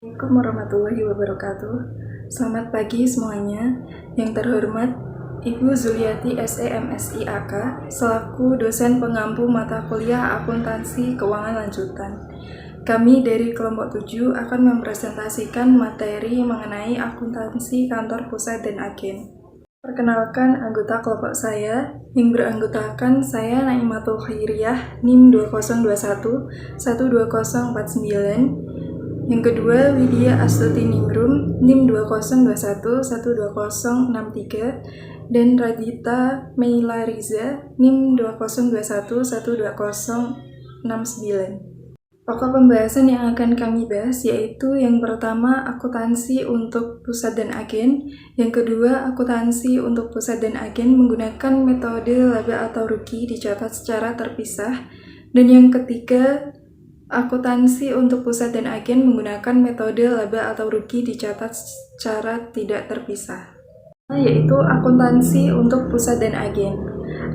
Assalamualaikum warahmatullahi wabarakatuh. Selamat pagi semuanya. Yang terhormat Ibu Zuliati SE MSI AK selaku dosen pengampu mata kuliah akuntansi keuangan lanjutan. Kami dari kelompok 7 akan mempresentasikan materi mengenai akuntansi kantor pusat dan agen. Perkenalkan anggota kelompok saya yang beranggotakan saya Naimatul Khairiyah NIM 2021 12049. Yang kedua, Widya Astuti Ningrum, NIM 2021-12063, dan Radita Meilariza, NIM 2021-12069. Pokok pembahasan yang akan kami bahas yaitu yang pertama, akuntansi untuk pusat dan agen, yang kedua, akuntansi untuk pusat dan agen menggunakan metode laba atau rugi dicatat secara terpisah, dan yang ketiga, akuntansi untuk pusat dan agen menggunakan metode laba atau rugi dicatat secara tidak terpisah, yaitu akuntansi untuk pusat dan agen.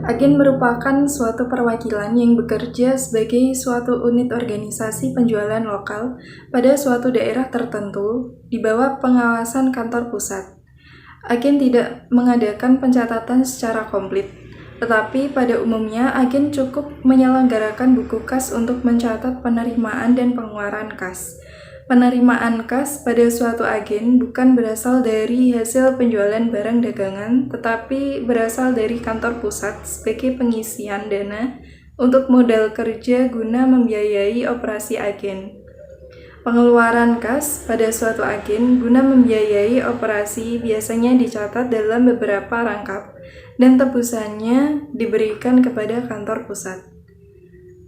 Agen merupakan suatu perwakilan yang bekerja sebagai suatu unit organisasi penjualan lokal pada suatu daerah tertentu di bawah pengawasan kantor pusat. Agen tidak mengadakan pencatatan secara komplit, tetapi pada umumnya agen cukup menyelenggarakan buku kas untuk mencatat penerimaan dan pengeluaran kas. Penerimaan kas pada suatu agen bukan berasal dari hasil penjualan barang dagangan, tetapi berasal dari kantor pusat sebagai pengisian dana untuk modal kerja guna membiayai operasi agen. Pengeluaran kas pada suatu agen guna membiayai operasi biasanya dicatat dalam beberapa rangkap dan tebusannya diberikan kepada kantor pusat.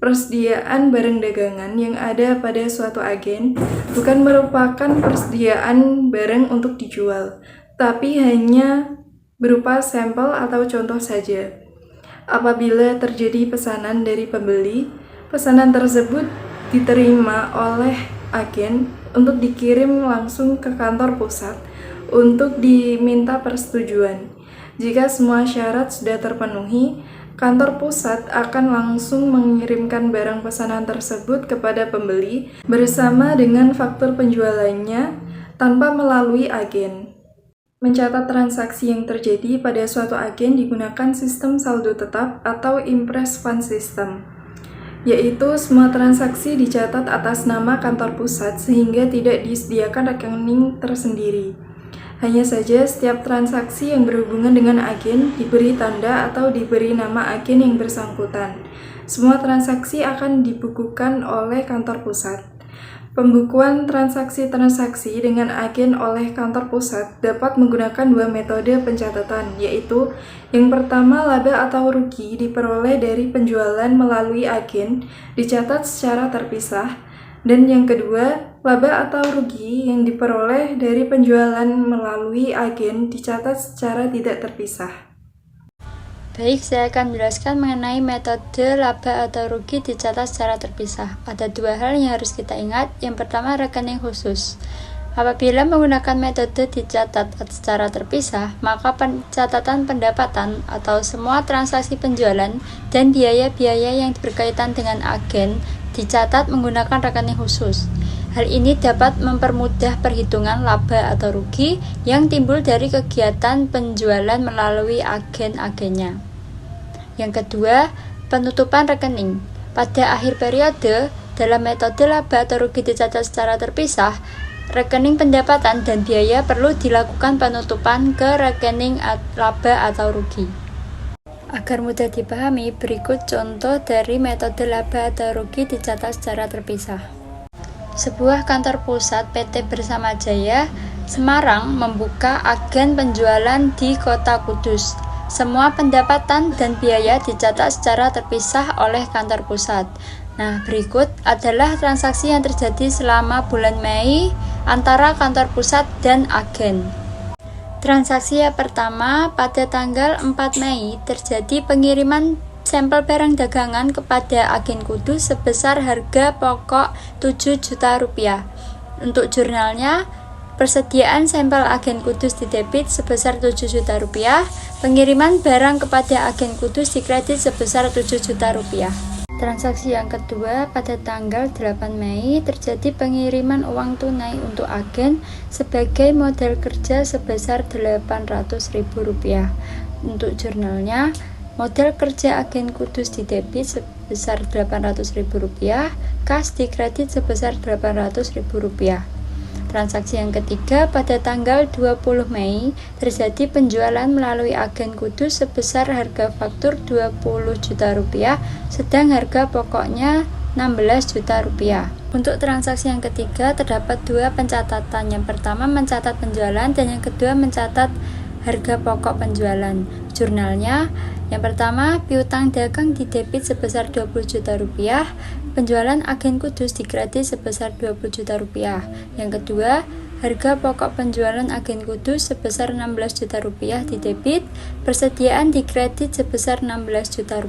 Persediaan barang dagangan yang ada pada suatu agen bukan merupakan persediaan barang untuk dijual, tapi hanya berupa sampel atau contoh saja. Apabila terjadi pesanan dari pembeli, pesanan tersebut diterima oleh agen untuk dikirim langsung ke kantor pusat untuk diminta persetujuan. Jika semua syarat sudah terpenuhi, kantor pusat akan langsung mengirimkan barang pesanan tersebut kepada pembeli bersama dengan faktur penjualannya tanpa melalui agen. Mencatat transaksi yang terjadi pada suatu agen digunakan sistem saldo tetap atau impress fund system, yaitu semua transaksi dicatat atas nama kantor pusat sehingga tidak disediakan rekening tersendiri. Hanya saja setiap transaksi yang berhubungan dengan agen diberi tanda atau diberi nama agen yang bersangkutan. Semua transaksi akan dibukukan oleh kantor pusat. Pembukuan transaksi-transaksi dengan agen oleh kantor pusat dapat menggunakan dua metode pencatatan, yaitu yang pertama, laba atau rugi diperoleh dari penjualan melalui agen dicatat secara terpisah, dan yang kedua, laba atau rugi yang diperoleh dari penjualan melalui agen dicatat secara tidak terpisah. Baik, saya akan menjelaskan mengenai metode laba atau rugi dicatat secara terpisah. Ada dua hal yang harus kita ingat. Yang pertama, rekening khusus. Apabila menggunakan metode dicatat secara terpisah, maka pencatatan pendapatan atau semua transaksi penjualan dan biaya-biaya yang berkaitan dengan agen dicatat menggunakan rekening khusus. Hal ini dapat mempermudah perhitungan laba atau rugi yang timbul dari kegiatan penjualan melalui agen-agennya. Yang kedua, penutupan rekening. Pada akhir periode, dalam metode laba atau rugi dicatat secara terpisah, rekening pendapatan dan biaya perlu dilakukan penutupan ke rekening laba atau rugi. Agar mudah dipahami, berikut contoh dari metode laba atau rugi dicatat secara terpisah. Sebuah kantor pusat PT Bersama Jaya, Semarang membuka agen penjualan di Kota Kudus. Semua pendapatan dan biaya dicatat secara terpisah oleh kantor pusat. Nah, berikut adalah transaksi yang terjadi selama bulan Mei antara kantor pusat dan agen. Transaksi yang pertama, pada tanggal 4 Mei terjadi pengiriman sampel barang dagangan kepada agen Kudus sebesar harga pokok 7 juta rupiah. Untuk jurnalnya, persediaan sampel agen Kudus didebit sebesar 7 juta rupiah, pengiriman barang kepada agen Kudus dikredit sebesar 7 juta rupiah. Transaksi yang kedua, pada tanggal 8 Mei terjadi pengiriman uang tunai untuk agen sebagai modal kerja sebesar Rp800.000. Untuk jurnalnya, modal kerja agen Kudus didebit sebesar Rp800.000, kas dikredit sebesar Rp800.000. Transaksi yang ketiga, pada tanggal 20 Mei terjadi penjualan melalui agen Kudus sebesar harga faktur Rp20 juta, sedang harga pokoknya Rp16 juta. Untuk transaksi yang ketiga terdapat dua pencatatan. Yang pertama mencatat penjualan dan yang kedua mencatat harga pokok penjualan. Jurnalnya, yang pertama, piutang dagang didebit sebesar Rp20 juta, penjualan agen Kudus dikredit sebesar Rp20 juta. Yang kedua, harga pokok penjualan agen Kudus sebesar Rp16 juta didebit, persediaan dikredit sebesar Rp16 juta.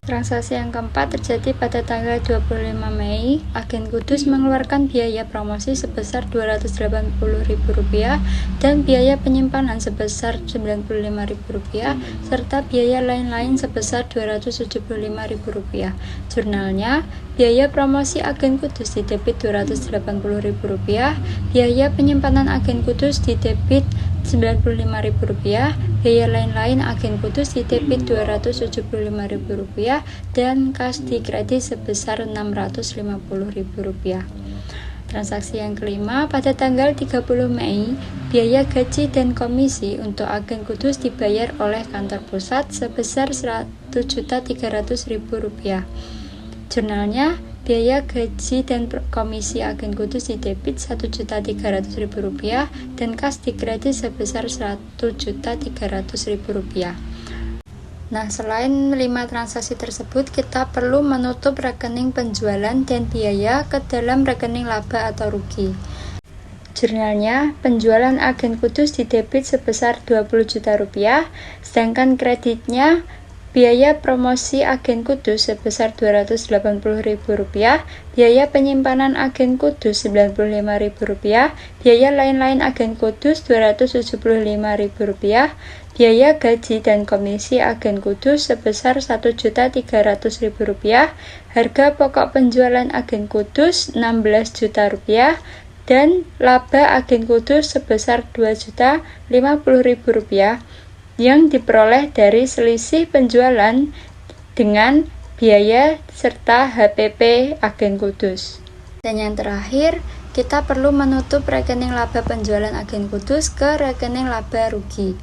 Transaksi yang keempat terjadi pada tanggal 25 Mei. Agen Kudus mengeluarkan biaya promosi sebesar Rp280.000 dan biaya penyimpanan sebesar Rp95.000 serta biaya lain-lain sebesar Rp275.000. Jurnalnya, biaya promosi agen Kudus didebit Rp280.000, biaya penyimpanan agen Kudus didebit Rp95.000, biaya lain-lain agen Kudus didebit Rp275.000 dan kas dikredit sebesar Rp650.000. Transaksi yang kelima, pada tanggal 30 Mei, biaya gaji dan komisi untuk agen Kudus dibayar oleh kantor pusat sebesar Rp100.300.000. Jurnalnya, biaya gaji dan komisi agen Kudus didebit Rp1.300.000 dan kas dikredit sebesar Rp1.300.000. Nah, selain 5 transaksi tersebut, kita perlu menutup rekening penjualan dan biaya ke dalam rekening laba atau rugi. Jurnalnya, penjualan agen Kudus didebit sebesar Rp20 juta, sedangkan kreditnya biaya promosi agen Kudus sebesar Rp280.000, biaya penyimpanan agen Kudus Rp95.000, biaya lain-lain agen Kudus Rp275.000, biaya gaji dan komisi agen Kudus sebesar Rp1.300.000, harga pokok penjualan agen Kudus Rp16 juta, dan laba agen Kudus sebesar Rp2.050.000 yang diperoleh dari selisih penjualan dengan biaya serta HPP agen Kudus. Dan yang terakhir, kita perlu menutup rekening laba penjualan agen Kudus ke rekening laba rugi.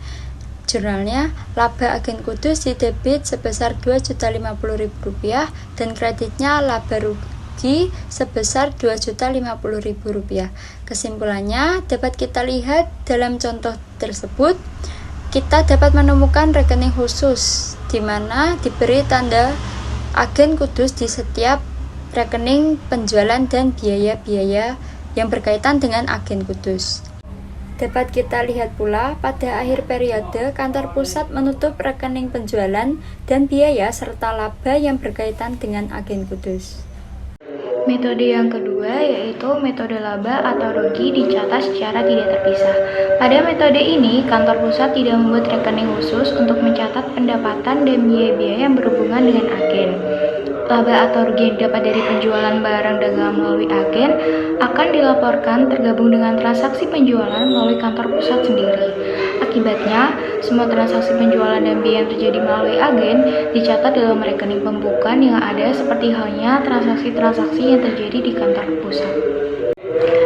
Jurnalnya, laba agen Kudus didebit sebesar Rp2.050.000 dan kreditnya laba rugi sebesar Rp2.050.000. Kesimpulannya, dapat kita lihat dalam contoh tersebut, kita dapat menemukan rekening khusus di mana diberi tanda agen Kudus di setiap rekening penjualan dan biaya-biaya yang berkaitan dengan agen Kudus. Dapat kita lihat pula pada akhir periode kantor pusat menutup rekening penjualan dan biaya serta laba yang berkaitan dengan agen Kudus. Metode yang kedua yaitu metode laba atau rugi dicatat secara tidak terpisah. Pada metode ini, kantor pusat tidak membuat rekening khusus untuk mencatat pendapatan dan biaya-biaya yang berhubungan dengan agen. Laba atau rugi yang didapat dari penjualan barang dagangan melalui agen akan dilaporkan tergabung dengan transaksi penjualan melalui kantor pusat sendiri. Akibatnya, semua transaksi penjualan dan biaya yang terjadi melalui agen dicatat dalam rekening pembukuan yang ada seperti halnya transaksi-transaksi yang terjadi di kantor pusat.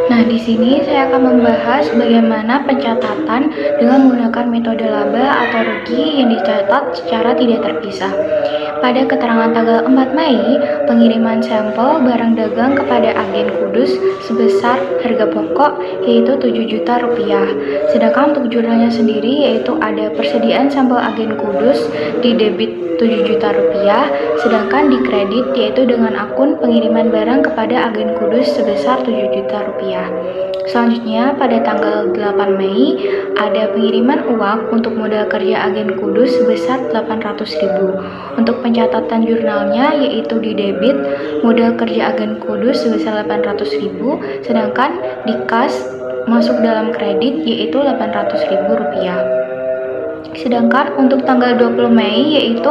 Nah, di sini saya akan membahas bagaimana pencatatan dengan menggunakan metode laba atau rugi yang dicatat secara tidak terpisah. Pada keterangan tanggal 4 Mei, pengiriman sampel barang dagang kepada agen Kudus sebesar harga pokok yaitu Rp7 juta. Sedangkan untuk jurnalnya sendiri yaitu ada persediaan sampel agen Kudus di debit Rp7 juta, sedangkan di kredit yaitu dengan akun pengiriman barang kepada agen Kudus sebesar Rp7 juta. Selanjutnya, pada tanggal 8 Mei, ada pengiriman uang untuk modal kerja agen Kudus sebesar Rp800.000. Untuk pencatatan jurnalnya yaitu di debit modal kerja agen Kudus sebesar Rp800.000, sedangkan di kas masuk dalam kredit yaitu Rp800.000. Sedangkan untuk tanggal 20 Mei yaitu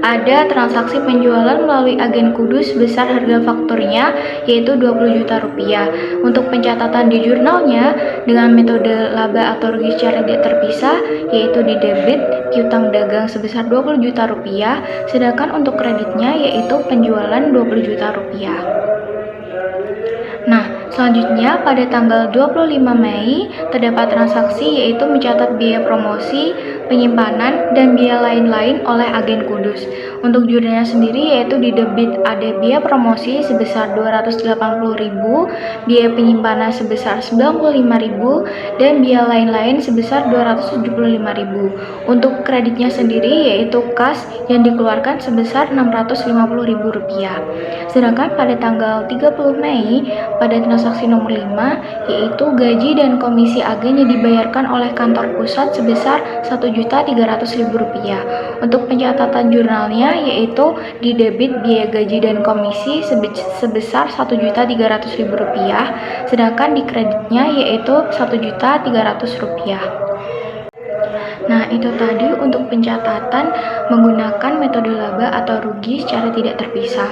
ada transaksi penjualan melalui agen kudus sebesar harga fakturnya yaitu 20 juta rupiah. Untuk pencatatan di jurnalnya dengan metode laba atau rugi secara tidak terpisah yaitu di debit piutang dagang sebesar 20 juta rupiah, sedangkan untuk kreditnya yaitu penjualan 20 juta rupiah. Nah, selanjutnya pada tanggal 25 Mei terdapat transaksi yaitu mencatat biaya promosi, penyimpanan, dan biaya lain-lain oleh agen kudus. Untuk jurnalnya sendiri yaitu di debit ada biaya promosi sebesar 280.000, biaya penyimpanan sebesar 95.000, dan biaya lain-lain sebesar 275.000. Untuk kreditnya sendiri yaitu kas yang dikeluarkan sebesar 650.000 rupiah. Sedangkan pada tanggal 30 Mei pada transaksi nomor 5 yaitu gaji dan komisi agen yang dibayarkan oleh kantor pusat sebesar Rp1.300.000. Untuk pencatatan jurnalnya yaitu di debit biaya gaji dan komisi sebesar Rp1.300.000, sedangkan di kreditnya yaitu Rp1.300.000. Nah, itu tadi untuk pencatatan menggunakan metode laba atau rugi secara tidak terpisah.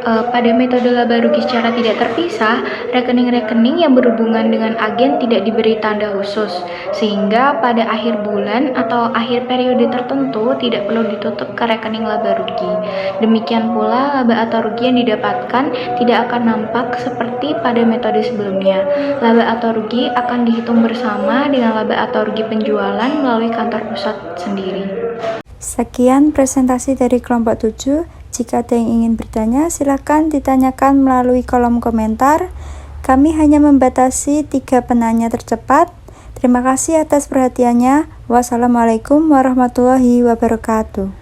Pada metode laba rugi secara tidak terpisah, rekening-rekening yang berhubungan dengan agen tidak diberi tanda khusus, sehingga pada akhir bulan atau akhir periode tertentu tidak perlu ditutup ke rekening laba rugi. Demikian pula laba atau rugi yang didapatkan tidak akan nampak seperti pada metode sebelumnya. Laba atau rugi akan dihitung bersama dengan laba atau rugi penjualan melalui kantor pusat sendiri. Sekian presentasi dari kelompok 7. Jika ada yang ingin bertanya, silakan ditanyakan melalui kolom komentar. Kami hanya membatasi 3 penanya tercepat. Terima kasih atas perhatiannya. Wassalamualaikum warahmatullahi wabarakatuh.